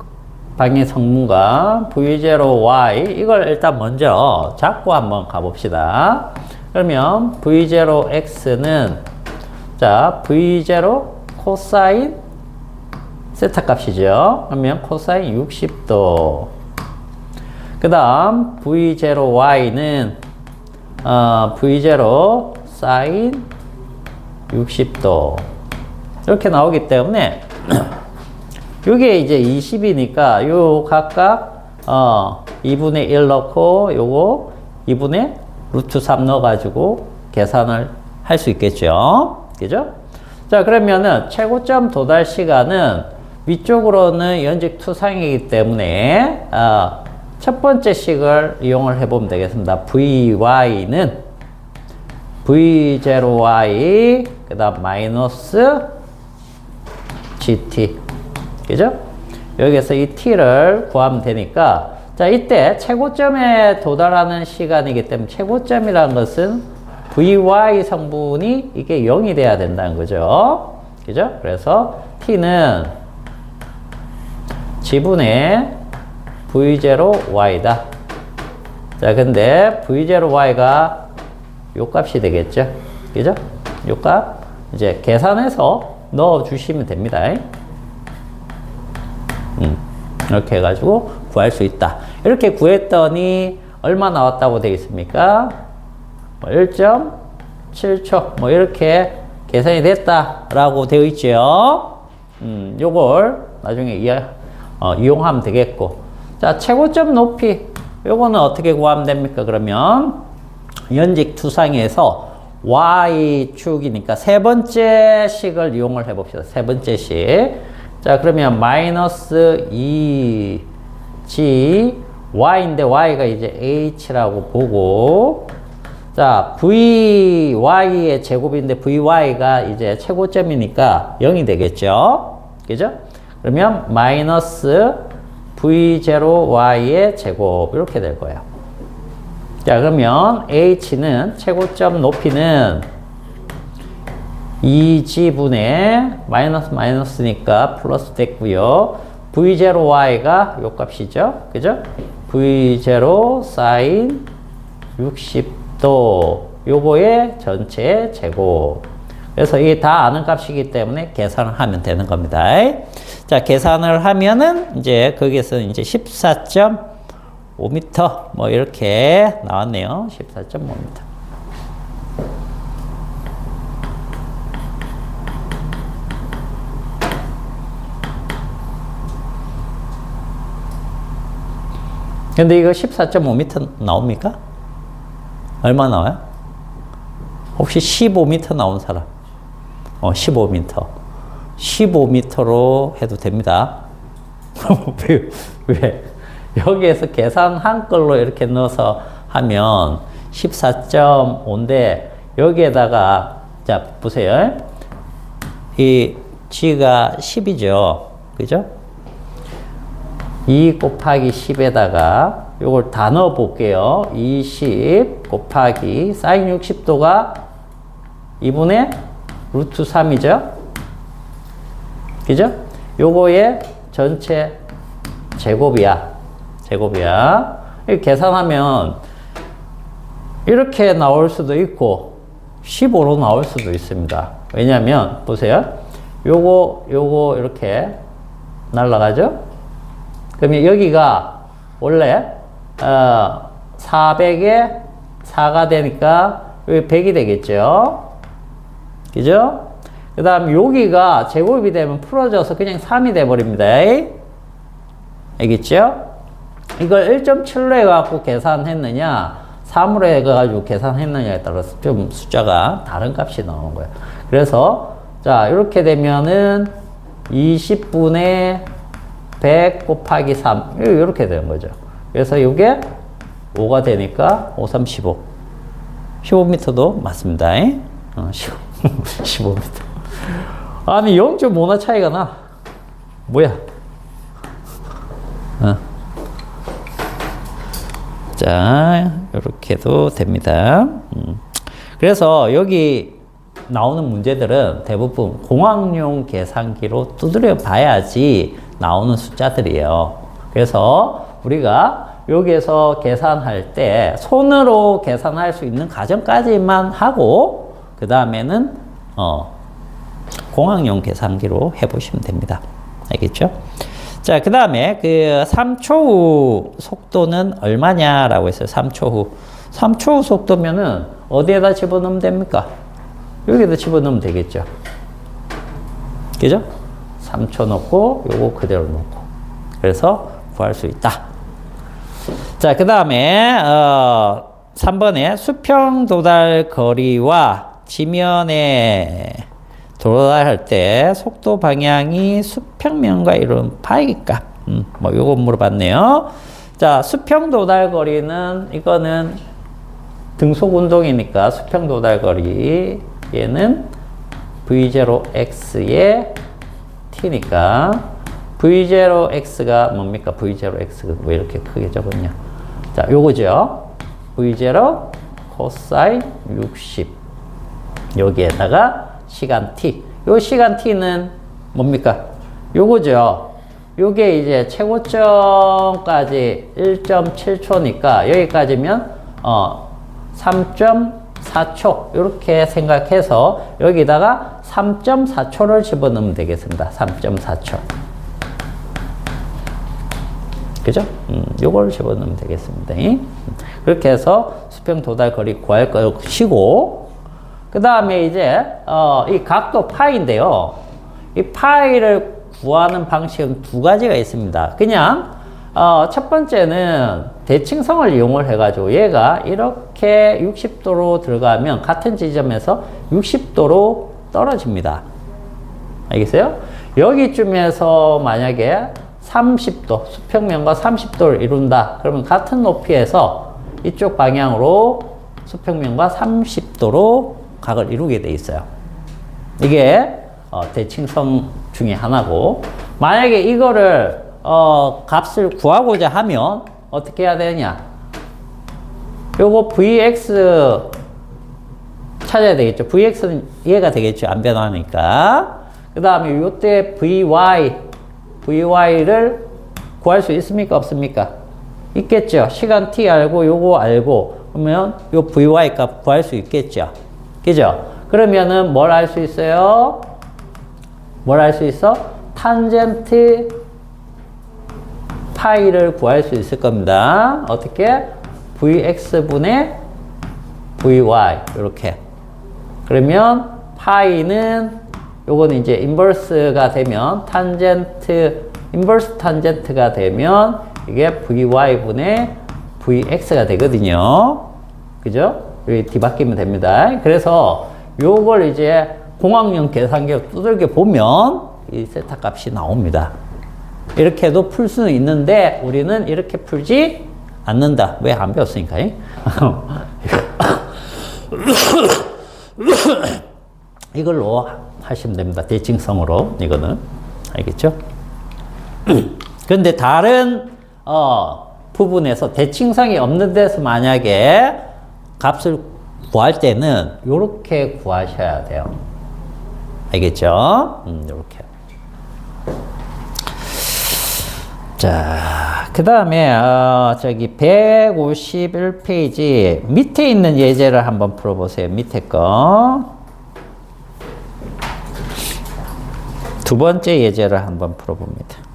S1: 방의 성분과 V0Y, 이걸 일단 먼저 잡고 한번 가봅시다. 그러면 V0X는, 자, V0 코사인 세타 값이죠. 그러면 코사인 60도. 그 다음 V0Y는 V0 사인 60도. 이렇게 나오기 때문에 요게 이제 20이니까 요 각각 2분의 1 넣고 요거 2분의 루트 3 넣어가지고 계산을 할 수 있겠죠. 그죠? 자, 그러면은 최고점 도달 시간은 위쪽으로는 연직 투상이기 때문에 첫 번째 식을 이용을 해보면 되겠습니다. VY는 V0Y 그 다음 마이너스 GT. 그죠? 여기에서 이 T를 구하면 되니까, 자, 이때 최고점에 도달하는 시간이기 때문에 최고점이라는 것은 VY 성분이 이게 0이 돼야 된다는 거죠. 그죠? 그래서 T는 지분의 V0Y다. 자, 근데 V0Y가 요 값이 되겠죠? 그죠? 요 값 이제 계산해서 넣어 주시면 됩니다. 이렇게 해가지고 구할 수 있다. 이렇게 구했더니 얼마 나왔다고 되어 있습니까? 1.7초 뭐 이렇게 계산이 됐다라고 되어 있죠. 요걸 나중에 이용하면 되겠고, 자, 최고점 높이 요거는 어떻게 구하면 됩니까? 그러면 연직 투상에서 Y축이니까 세 번째 식을 이용을 해봅시다. 세 번째 식. 자, 그러면 마이너스 2G Y인데 Y가 이제 H라고 보고, 자, VY의 제곱인데 VY가 이제 최고점이니까 0이 되겠죠. 그죠? 그러면 마이너스 V0Y의 제곱 이렇게 될 거예요. 자, 그러면 H는 최고점 높이는 2G분의 마이너스니까 플러스 됐고요. V0Y가 요 값이죠. 그죠? V0 사인 60도 요거의 전체 제곱. 그래서 이게 다 아는 값이기 때문에 계산을 하면 되는 겁니다. 자, 계산을 하면은 이제 거기에서 이제 14.5m 뭐 이렇게 나왔네요. 14.5m. 근데 이거 14.5m 나옵니까? 얼마 나와요? 혹시 15m 나온 사람? 15m. 15m로 해도 됩니다. 왜? 여기에서 계산한 걸로 이렇게 넣어서 하면 14.5인데, 여기에다가, 자, 보세요. 이 G가 10이죠. 그죠? 2 곱하기 10에다가 요걸 다 넣어 볼게요. 20 곱하기 사인 60도가 2분의 루트 3이죠. 그죠? 요거의 전체 제곱이야. 이렇게 계산하면 이렇게 나올 수도 있고 15로 나올 수도 있습니다. 왜냐면 보세요. 요거 이렇게 날아가죠? 그러면 여기가 원래 400에 4가 되니까 여기 100이 되겠죠? 그죠? 그 다음 여기가 제곱이 되면 풀어져서 그냥 3이 돼버립니다. 알겠죠? 이걸 1.7로 해갖고 계산했느냐 3으로 해가지고 계산했느냐에 따라서 좀 숫자가 다른 값이 나오는 거예요. 그래서 자 이렇게 되면은 20분의 100 곱하기 3 이렇게 되는 거죠. 그래서 이게 5가 되니까 5, 3, 15 15m도 맞습니다. 15m 아니 0.5나 차이가 나. 뭐야? 자, 이렇게도 됩니다. 그래서 여기 나오는 문제들은 대부분 공학용 계산기로 두드려 봐야지 나오는 숫자들이에요. 그래서 우리가 여기에서 계산할 때 손으로 계산할 수 있는 과정까지만 하고 그 다음에는 공학용 계산기로 해보시면 됩니다. 알겠죠? 자, 그 다음에 그 3초 후 속도는 얼마냐라고 했어요. 3초 후. 3초 후 속도면은 어디에다 집어넣으면 됩니까? 여기에다 집어넣으면 되겠죠. 그죠? 3초 넣고 요거 그대로 넣고. 그래서 구할 수 있다. 자, 그 다음에 3번에 수평 도달 거리와 지면에 도달할 때 속도 방향이 수평면과 이룬 파이값. 뭐 요거 물어봤네요. 자, 수평 도달 거리는 이거는 등속 운동이니까 수평 도달 거리 얘는 V0x의 t니까 V0x가 뭡니까? V0x가 왜 이렇게 크게 적었냐? 자, 요거죠. V0 코사인 60 여기에다가 시간 t. 요 시간 t는 뭡니까? 요거죠. 요게 이제 최고점까지 1.7초니까 여기까지면 3.4초 이렇게 생각해서 여기다가 3.4초를 집어넣으면 되겠습니다. 3.4초. 그죠? 요걸 집어넣으면 되겠습니다. 그렇게 해서 수평 도달 거리 구할 것이고 그 다음에 이제 이 각도 파이인데요. 이 파이를 구하는 방식은 두 가지가 있습니다. 그냥 첫 번째는 대칭성을 이용을 해가지고 얘가 이렇게 60도로 들어가면 같은 지점에서 60도로 떨어집니다. 알겠어요? 여기쯤에서 만약에 30도, 수평면과 30도를 이룬다. 그러면 같은 높이에서 이쪽 방향으로 수평면과 30도로 각을 이루게 돼 있어요. 이게 대칭성 중에 하나고 만약에 이거를 값을 구하고자 하면 어떻게 해야 되냐? 요거 Vx 찾아야 되겠죠. Vx는 얘가 되겠죠. 안 변하니까. 그 다음에 요때 Vy를 구할 수 있습니까? 없습니까? 있겠죠. 시간 t 알고 요거 알고 그러면 요 Vy 값 구할 수 있겠죠. 그죠? 그러면은 뭘 알 수 있어요? 뭘 알 수 있어? 탄젠트 파이를 구할 수 있을 겁니다. 어떻게? Vx분의 Vy 이렇게. 그러면 파이는 요거는 이제 인버스가 되면 인버스 탄젠트가 되면 이게 Vy분의 Vx가 되거든요. 그죠? 여기 뒤바뀌면 됩니다. 그래서 요걸 이제 공학용 계산기로 두들겨 보면 이 세타 값이 나옵니다. 이렇게도 풀 수는 있는데 우리는 이렇게 풀지 않는다. 왜? 안 배웠으니까. 이걸로 하시면 됩니다. 대칭성으로 이거는. 알겠죠? 그런데 다른 부분에서 대칭성이 없는 데서 만약에 값을 구할 때는 이렇게 구하셔야 돼요. 알겠죠? 이렇게. 자, 그 다음에 저기 151페이지 밑에 있는 예제를 한번 풀어보세요. 밑에 거. 두 번째 예제를 한번 풀어봅니다.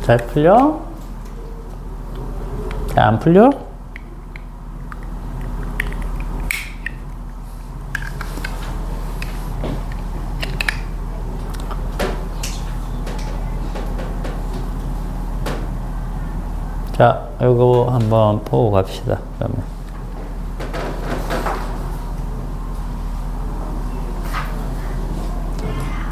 S1: 잘 풀려? 잘 안 풀려? 자, 이거 한번 보고 갑시다. 그러면.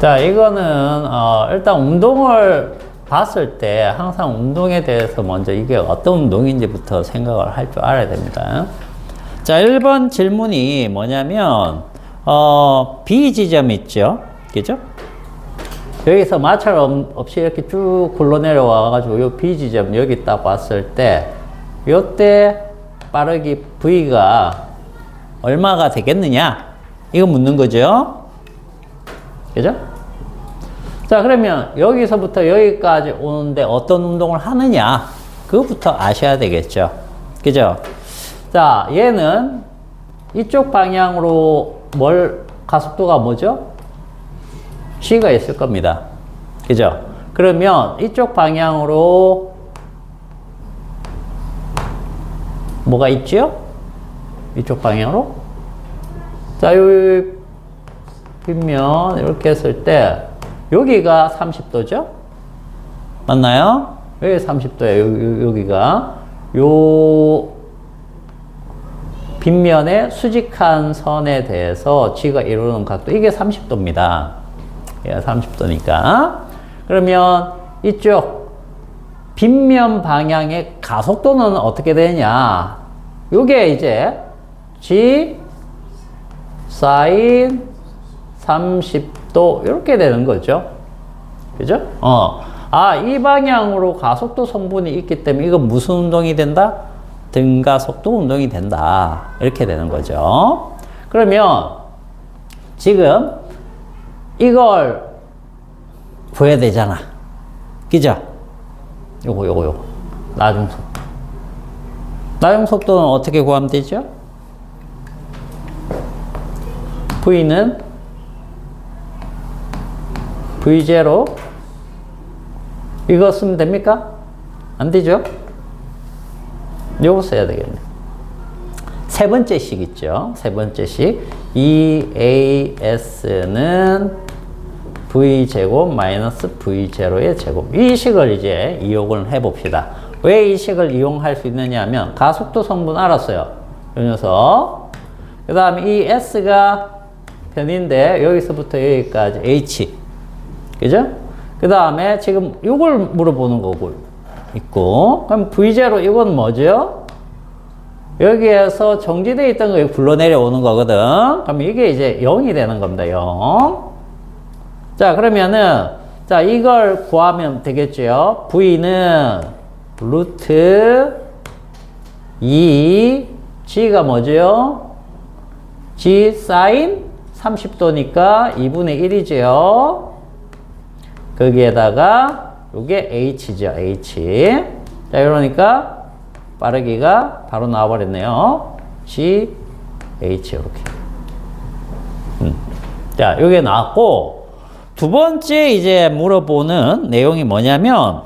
S1: 자, 이거는 일단 운동을 봤을 때 항상 운동에 대해서 먼저 이게 어떤 운동인지부터 생각을 할 줄 알아야 됩니다. 자, 1번 질문이 뭐냐면 B 지점 있죠? 그죠? 여기서 마찰 없이 이렇게 쭉 굴러 내려와 가지고 요 B 지점 여기 딱 왔을 때 요때 빠르기 V가 얼마가 되겠느냐? 이거 묻는 거죠? 그죠? 자, 그러면 여기서부터 여기까지 오는데 어떤 운동을 하느냐? 그거부터 아셔야 되겠죠? 그죠? 자, 얘는 이쪽 방향으로 가속도가 뭐죠? G가 있을 겁니다. 그죠? 그러면 이쪽 방향으로 뭐가 있죠? 이쪽 방향으로? 자, 요 빗면 이렇게 했을 때 여기가 30도죠? 맞나요? 여기 30도예요. 여기가 요 빗면의 수직한 선에 대해서 G가 이루는 각도 이게 30도입니다. 예, 30도니까. 그러면 이쪽 빗면 방향의 가속도는 어떻게 되냐? 요게 이제 G sin 30도 이렇게 되는 거죠. 그죠? 이 방향으로 가속도 성분이 있기 때문에 이건 무슨 운동이 된다? 등가속도 운동이 된다. 이렇게 되는 거죠. 그러면 지금 이걸 구해야 되잖아. 그죠? 요거. 나중속도. 나중속도는 어떻게 구하면 되죠? V는 V0 이거 쓰면 됩니까? 안 되죠? 요거 써야 되겠네. 세 번째 식 있죠? 세 번째 식. EAS는 V제곱 마이너스 V0의 제곱. 이 식을 이제 이용을 해봅시다. 왜 이 식을 이용할 수 있느냐 하면 가속도 성분 알았어요. 이 녀석. 그 다음에 이 S가 편인데 여기서부터 여기까지 H. 그죠? 그 다음에 지금 이걸 물어보는 거고 있고. 그럼 V0 이건 뭐죠? 여기에서 정지되어 있던 거 굴러 내려오는 거거든. 그럼 이게 이제 0이 되는 겁니다. 0. 자, 그러면은 자, 이걸 구하면 되겠죠. V는 루트 2 G가 뭐죠? G sin 30도니까 2분의 1이죠. 거기에다가 요게 H죠. H. 자, 이러니까 빠르기가 바로 나와버렸네요. G, H 이렇게. 자, 요게 나왔고 두 번째 이제 물어보는 내용이 뭐냐면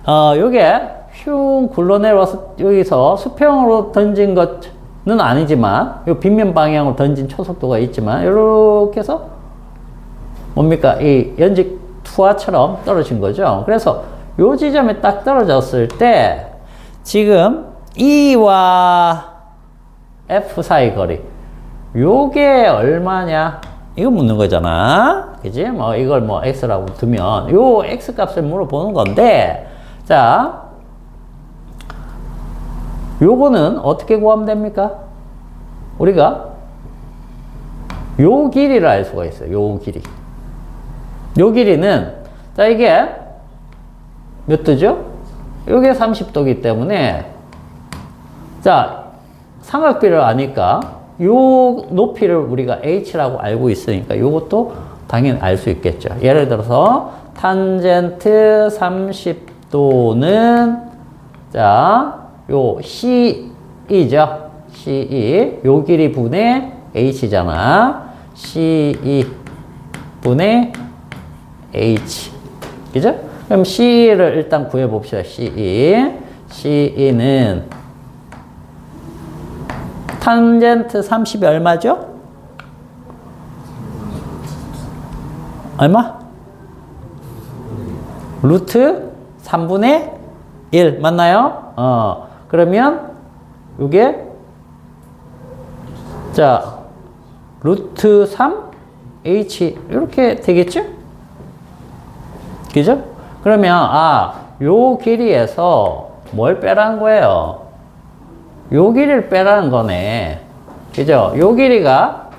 S1: 요게 흉 굴러내려와서 여기서 수평으로 던진 것은 아니지만 요 빗면 방향으로 던진 초속도가 있지만 이렇게 해서 뭡니까? 이 연직 투하처럼 떨어진 거죠. 그래서 요 지점에 딱 떨어졌을 때 지금 E와 F 사이 거리 요게 얼마냐? 이거 묻는 거잖아. 그지? 뭐 이걸 뭐 X라고 두면 요 X 값을 물어보는 건데 자 요거는 어떻게 구하면 됩니까? 우리가 요 길이를 알 수가 있어요. 요 길이. 요 길이는 자 이게 몇 도죠? 요게 30도기 때문에 자 삼각비를 아니까 요 높이를 우리가 h라고 알고 있으니까 요것도 당연히 알 수 있겠죠. 예를 들어서 탄젠트 30도는 자 요 CE죠. CE 요 길이 분의 h잖아. CE 분의 h. 그죠? 그럼 C를 일단 구해봅시다. C는 탄젠트 30이 얼마죠? 얼마? 루트 3분의 1 맞나요? 그러면 이게 자 루트 3 h 이렇게 되겠죠? 그죠? 그러면 요 길이에서 뭘 빼라는 거예요? 요 길이를 빼라는 거네. 그죠? 요 길이가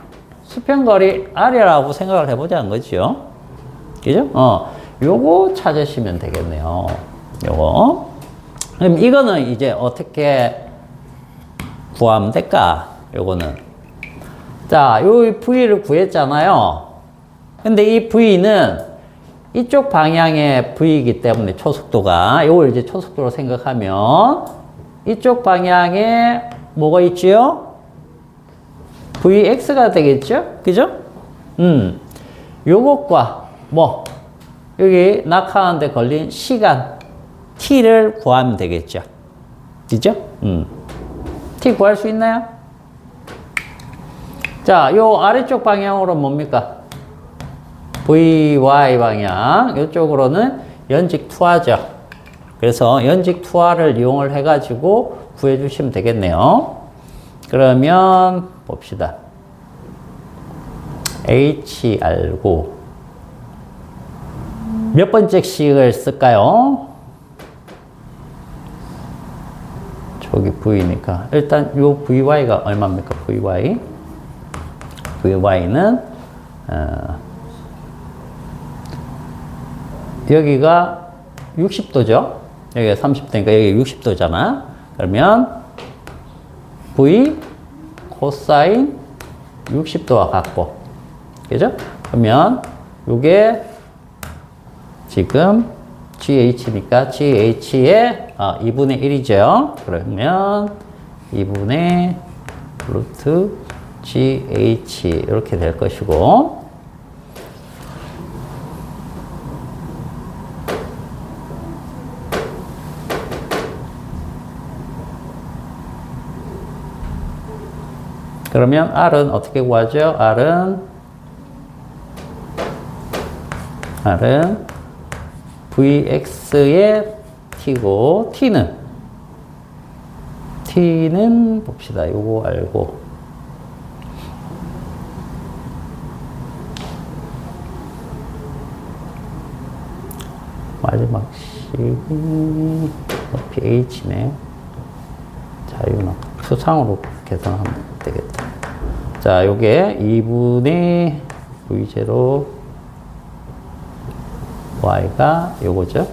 S1: 수평거리 R이라고 생각을 해보자는 거죠. 그죠? 요거 찾으시면 되겠네요. 요거. 그럼 이거는 이제 어떻게 구하면 될까? 요거는. 자, 요 V를 구했잖아요. 근데 이 V는 이쪽 방향의 V이기 때문에 초속도가, 요걸 이제 초속도로 생각하면 이쪽 방향에 뭐가 있지요? Vx가 되겠죠? 그죠? 요것과 뭐 여기 낙하하는데 걸린 시간 t를 구하면 되겠죠. 그죠? t 구할 수 있나요? 자, 요 아래쪽 방향으로 뭡니까? vy 방향. 요쪽으로는 연직 투하죠. 그래서 연직 투하를 이용을 해가지고 구해주시면 되겠네요. 그러면 봅시다. h 알고 몇 번째 식을 쓸까요? 저기 v니까 일단 요 vy가 얼마입니까? vy는 여기가 60도죠. 여기가 30도니까 여기 60도잖아. 그러면 v 코사인 60도와 같고, 그죠? 그러면 요게 지금 GH니까 GH의 2분의 1이죠. 그러면 2분의 루트 GH 이렇게 될 것이고, 그러면 R은 어떻게 구하죠? R은 Vx의 T고, T는 봅시다. 요거 알고. 마지막 식이 높이 H네. 자유나 수상으로 계산하면 되겠다. 자, 요게 2분의 V0 Y가 요거죠.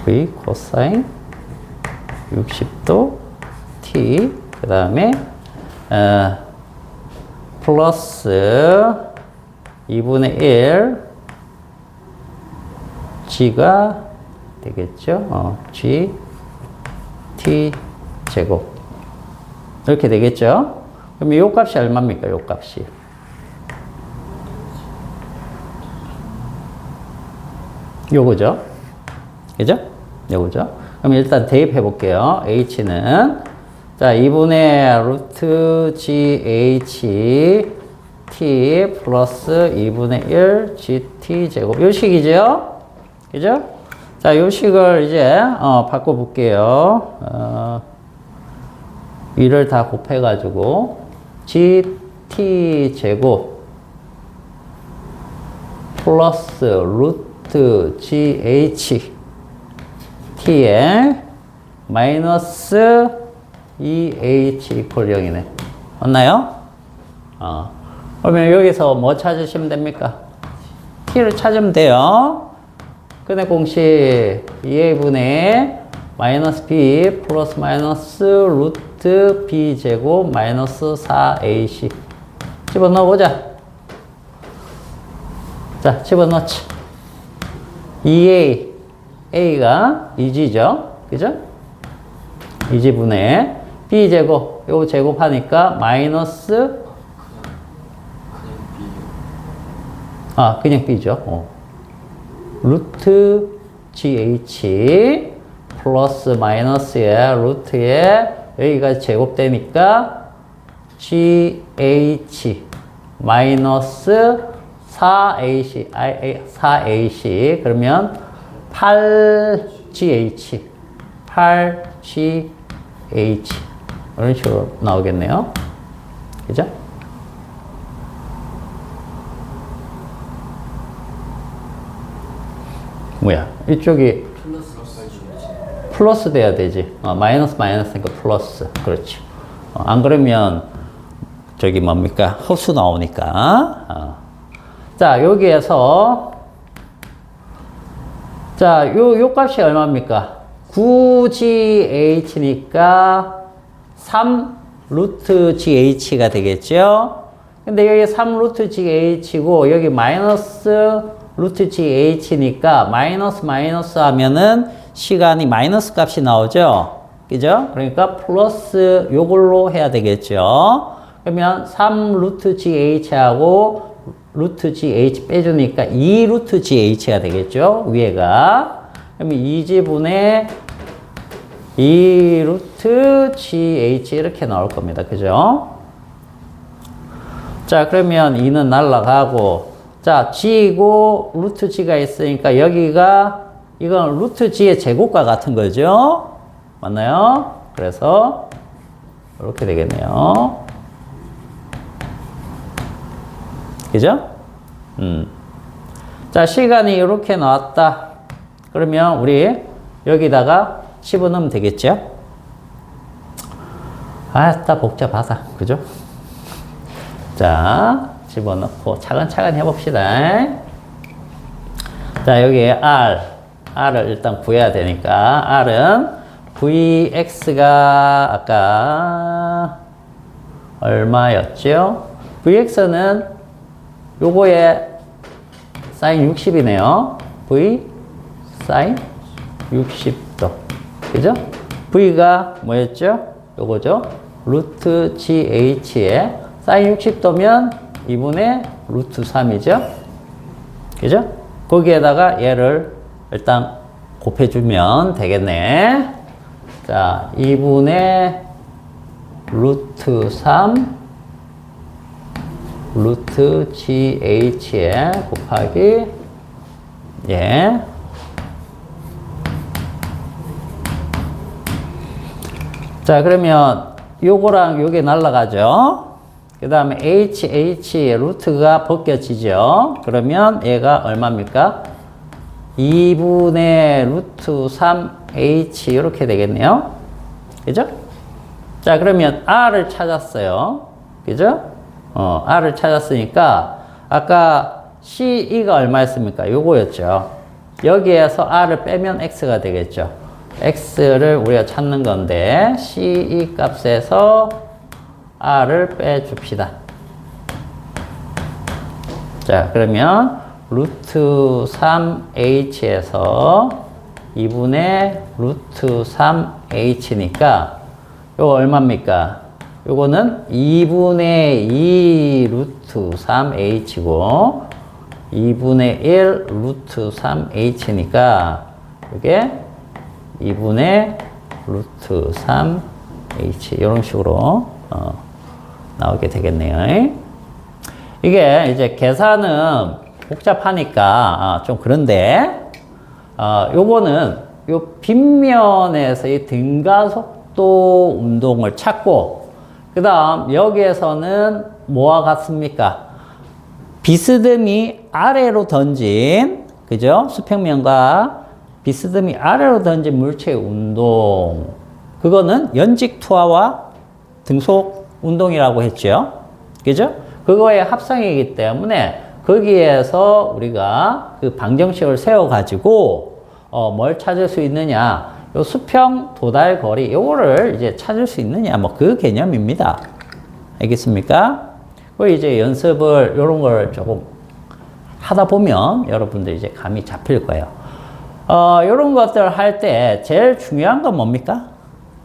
S1: V 코사인 60도 T 그 다음에 플러스 2분의 1 G가 되겠죠. G T 제곱 이렇게 되겠죠. 그럼 요 값이 얼마입니까? 요 값이 요거죠. 그죠? 요거죠. 그럼 일단 대입해 볼게요. H는 자 2분의 루트 GH T 플러스 2분의 1 GT 제곱 요 식이죠. 그죠? 자, 요 식을 이제 바꿔 볼게요. 이를 다 곱해 가지고 GT 제곱 플러스 루트 GH T에 마이너스 2H 이퀄 0이네. 맞나요? 그러면 여기서 뭐 찾으시면 됩니까? T를 찾으면 돼요. 근의 공식 2A분의 마이너스 B 플러스 마이너스 루트 B 제곱 마이너스 4AC 집어넣어 보자. 자, 집어넣지. 2A A가 2G죠. 그죠? 2G분의 B 제곱 요거 제곱하니까 마이너스 그냥 B죠. 루트 GH 플러스 마이너스에 루트에 여기가 제곱되니까 GH 마이너스 4AC 그러면 8GH 이런 식으로 나오겠네요. 그죠? 뭐야? 이쪽이 플러스 돼야 되지. 마이너스니까 플러스. 그렇지. 안 그러면 저기 뭡니까? 헛수 나오니까. 자, 여기에서 자, 요 값이 얼마입니까? 9GH니까 3 루트 GH가 되겠죠? 근데 여기 3 루트 GH고 여기 마이너스 루트 GH니까 마이너스 하면은 시간이 마이너스 값이 나오죠? 그죠? 그러니까 플러스 요걸로 해야 되겠죠? 그러면 3 루트 GH하고 루트 GH 빼주니까 2 루트 GH가 되겠죠? 위에가. 그러면 2지분의 2 루트 GH 이렇게 나올 겁니다. 그죠? 자, 그러면 2는 날라가고, 자, G이고 루트 G가 있으니까 여기가 이건 루트 G의 제곱과 같은 거죠? 맞나요? 그래서 이렇게 되겠네요. 그죠? 자, 시간이 이렇게 나왔다. 그러면 우리 여기다가 집어넣으면 되겠죠? 아따 복잡하다. 그죠? 자, 집어넣고 차근차근 해봅시다. 자, 여기에 R을 일단 구해야 되니까 R은 VX가 아까 얼마였죠? VX는 요거에 사인 60이네요. V 사인 60도. 그죠? V가 뭐였죠? 요거죠? 루트 GH에 사인 60도면 2분의 루트 3이죠? 그죠? 거기에다가 얘를 일단 곱해주면 되겠네. 자, 2분의 루트 3 루트 GH에 곱하기 예. 자, 그러면 요거랑 요게 날라가죠. 그 다음에 HH 루트가 벗겨지죠. 그러면 얘가 얼마입니까? 2분의 루트 3H 이렇게 되겠네요. 그죠? 자, 그러면 R을 찾았어요. 그죠? R을 찾았으니까 아까 CE가 얼마였습니까? 요거였죠. 여기에서 R을 빼면 X가 되겠죠. X를 우리가 찾는 건데 CE 값에서 R을 빼줍시다. 자, 그러면 루트 3H에서 2분의 루트 3H니까 요거 얼마입니까? 요거는 2분의 2 루트 3H고 2분의 1 루트 3H니까 이게 2분의 루트 3H 이런 식으로 나오게 되겠네요. 이게 이제 계산은 복잡하니까 좀 그런데 요거는 요 빗면에서의 등가속도 운동을 찾고 그 다음 여기에서는 뭐와 같습니까? 비스듬히 아래로 던진 그죠? 수평면과 비스듬히 아래로 던진 물체의 운동 그거는 연직 투하와 등속 운동이라고 했죠. 그죠? 그거의 합성이기 때문에 거기에서 우리가 그 방정식을 세워가지고 뭘 찾을 수 있느냐 요 수평 도달 거리 요거를 이제 찾을 수 있느냐 뭐 그 개념입니다. 알겠습니까? 그 이제 연습을 요런 걸 조금 하다 보면 여러분들 이제 감이 잡힐 거예요. 요런 것들 할 때 제일 중요한 건 뭡니까?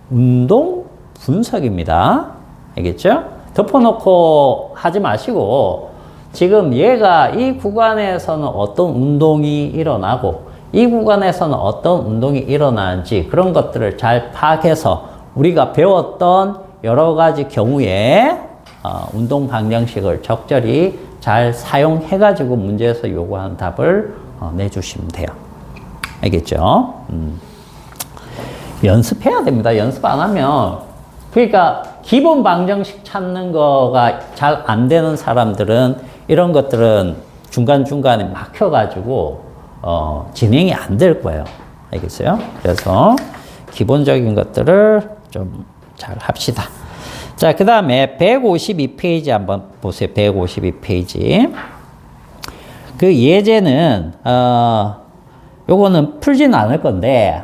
S1: 운동 분석입니다. 알겠죠? 덮어놓고 하지 마시고 지금 얘가 이 구간에서는 어떤 운동이 일어나고 이 구간에서는 어떤 운동이 일어나는지 그런 것들을 잘 파악해서 우리가 배웠던 여러 가지 경우에 운동 방정식을 적절히 잘 사용해가지고 문제에서 요구하는 답을 내주시면 돼요. 알겠죠? 연습해야 됩니다. 연습 안 하면. 그러니까 기본 방정식 찾는 거가 잘 안 되는 사람들은 이런 것들은 중간중간에 막혀가지고 진행이 안 될 거예요. 알겠어요? 그래서 기본적인 것들을 좀 잘 합시다. 자, 그 다음에 152페이지 한번 보세요. 152페이지. 그 예제는 요거는 풀지는 않을 건데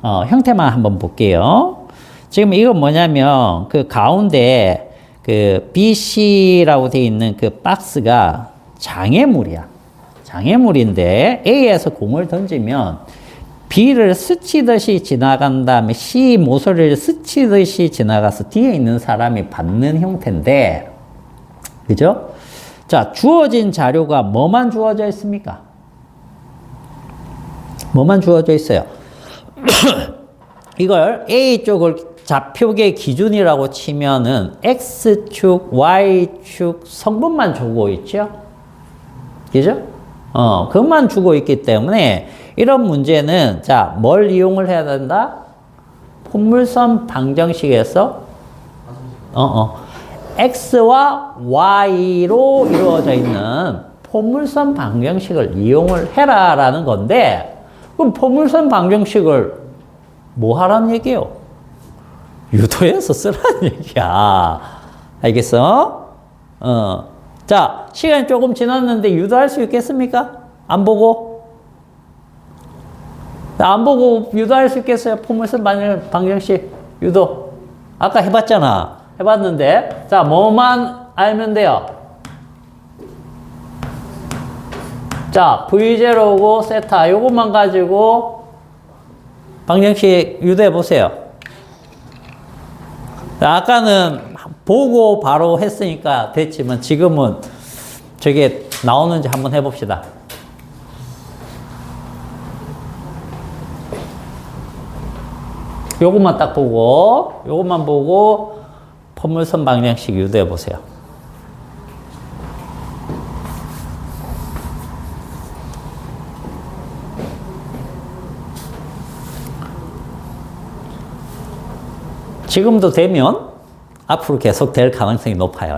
S1: 형태만 한번 볼게요. 지금 이건 뭐냐면 그 가운데 그 BC라고 되어 있는 그 박스가 장애물이야. 장애물인데 A에서 공을 던지면 B를 스치듯이 지나간 다음에 C 모서리를 스치듯이 지나가서 뒤에 있는 사람이 받는 형태인데, 그죠? 자, 주어진 자료가 뭐만 주어져 있습니까? 뭐만 주어져 있어요? 이걸 A 쪽을 좌표계 기준이라고 치면은 X축, Y축 성분만 주고 있죠? 그죠? 그것만 주고 있기 때문에 이런 문제는 자, 뭘 이용을 해야 된다? 포물선 방정식에서 X와 Y로 이루어져 있는 포물선 방정식을 이용을 해라라는 건데, 그럼 포물선 방정식을 뭐 하라는 얘기예요? 유도해서 쓰라는 얘기야. 알겠어? 자, 시간이 조금 지났는데 유도할 수 있겠습니까? 안 보고? 안 보고 유도할 수 있겠어요? 포물선 방정식 유도. 아까 해봤잖아. 해봤는데. 자, 뭐만 알면 돼요? 자, V0고 세타. 요것만 가지고 방정식 유도해 보세요. 아까는 보고 바로 했으니까 됐지만 지금은 저게 나오는지 한번 해봅시다. 요것만 딱 보고, 요것만 보고 포물선 방정식 유도해 보세요. 지금도 되면 앞으로 계속 될 가능성이 높아요.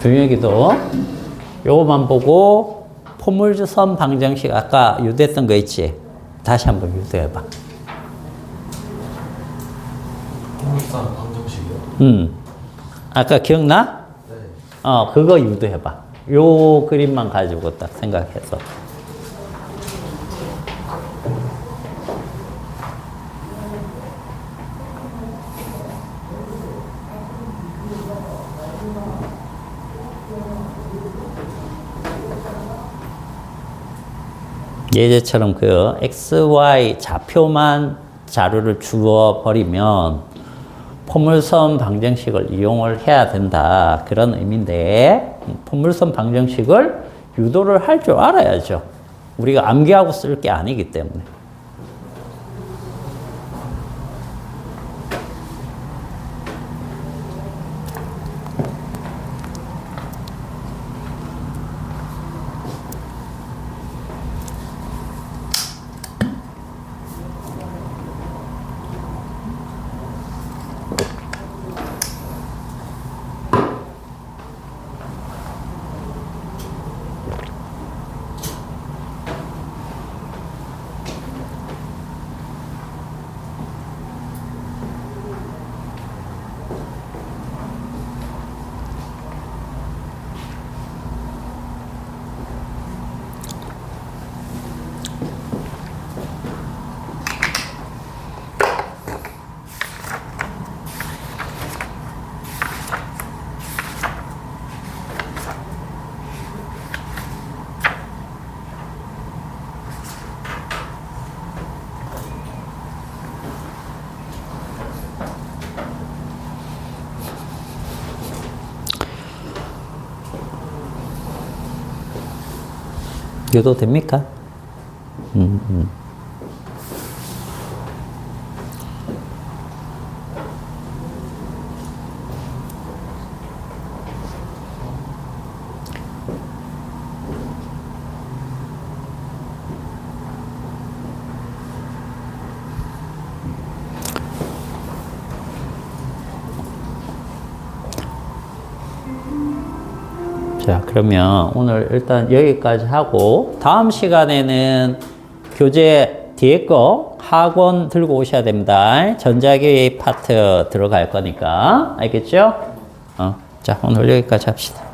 S1: 분명히도 요거만 보고 포물선 방정식 아까 유도했던 거 있지? 다시 한번 유도해봐.
S2: 포물선 방정식이요?
S1: 아까 기억나?
S2: 네.
S1: 그거 유도해봐. 요 그림만 가지고 딱 생각해서. 예제처럼 그 XY 좌표만 자료를 주어 버리면 포물선 방정식을 이용을 해야 된다. 그런 의미인데, 포물선 방정식을 유도를 할 줄 알아야죠. 우리가 암기하고 쓸 게 아니기 때문에. 이것도 됩니까? 자, 그러면 오늘 일단 여기까지 하고 다음 시간에는 교재 뒤에 거 학원 들고 오셔야 됩니다. 전자기기 파트 들어갈 거니까. 알겠죠? 자, 오늘 여기까지 합시다.